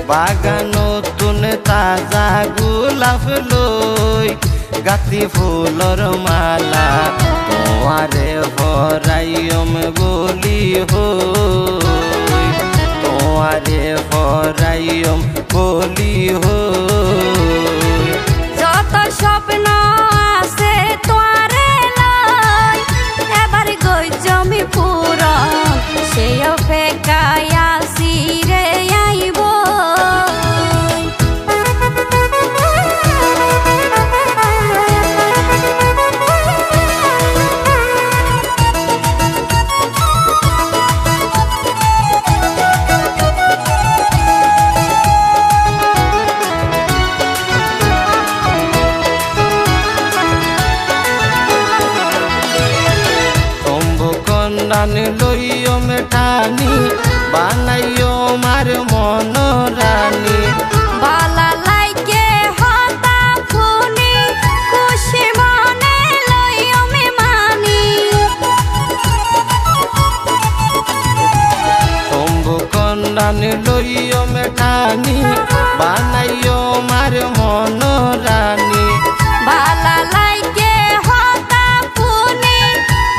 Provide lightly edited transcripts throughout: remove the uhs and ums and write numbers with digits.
বাগান নতুন তাজা গোলাপ লই গাতি ফুলর মালা তোমারে ভরাইম বলি হই তোমারে ভরাইম বলি হই যত স্বপ্ন আছে তোরে লই এবার গই জমি পূরণ সেই অপেক্ষায় আসি রে আইব কন্যান লইও মেঠানি বানাইও মার মন রানী বালা লাইকে হতা ফুনি খুশি মনে লইও মে মানি শম্ভু কন্যান লইও মেঠানি বানাইও মার মন রানী বালা লাইকে হতা ফুনি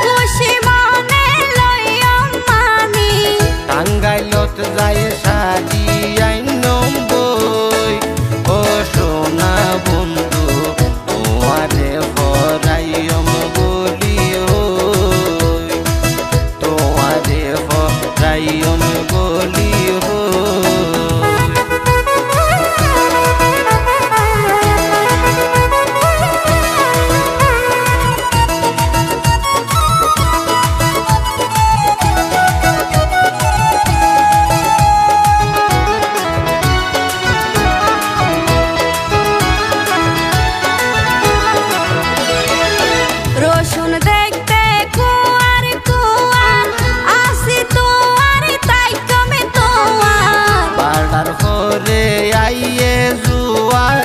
খুশি মনে লইও মানি টাঙ্গাইলত যায় সাজি আইনম বই ও সোনা বন্ধু তোমারে ভরাইম বলি হই তোমারে ভরাইম বলি হই রসুন দেখতে কুয়ার কুয়ার আসি তোয়ার তাই কমে তোয়ার পাড়ার পরে আইয়ে জুয়ার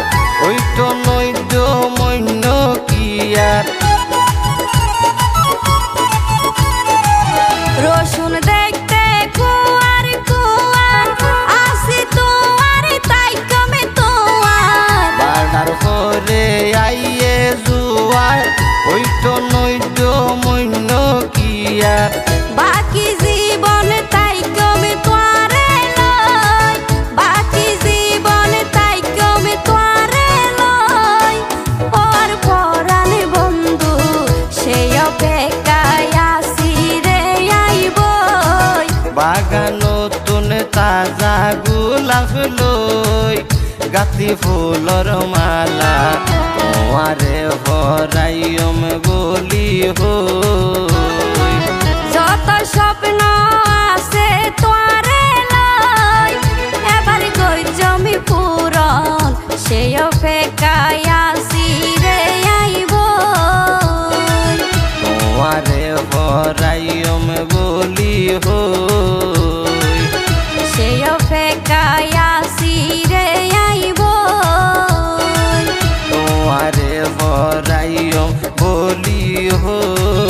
ওই তো নৈদ্য মৈন্য কিয়ার রসুন দেখতে কুয়ার কুয়ার আসি তোয়ার তাই কমে তোয়ার পাড়ার পরে আইয়ে জুয়ার ওই তো নৈদ্য মৈন্য কিয়ার বাকি জীবন তাই কমে তোয়ারে লই বাকি জীবন তাই কমে তোয়ারে লই পর পরানে বন্ধু সেই অপেক্ষায় আসি রে আইব বাগান নতুন তাজা গোলাপ লই গাতি ফুলর মালা তোমারে ভরাইম বলি হই যত স্বপ্ন আছে তোরে লই এবার গই জমি পূরণ সেই অপেক্ষায় আসি রে আইব তোমারে ভরাইম বলি হই সেই অপেক্ষায় আসি রে আইব তোমারে ভরাইম বলি হই।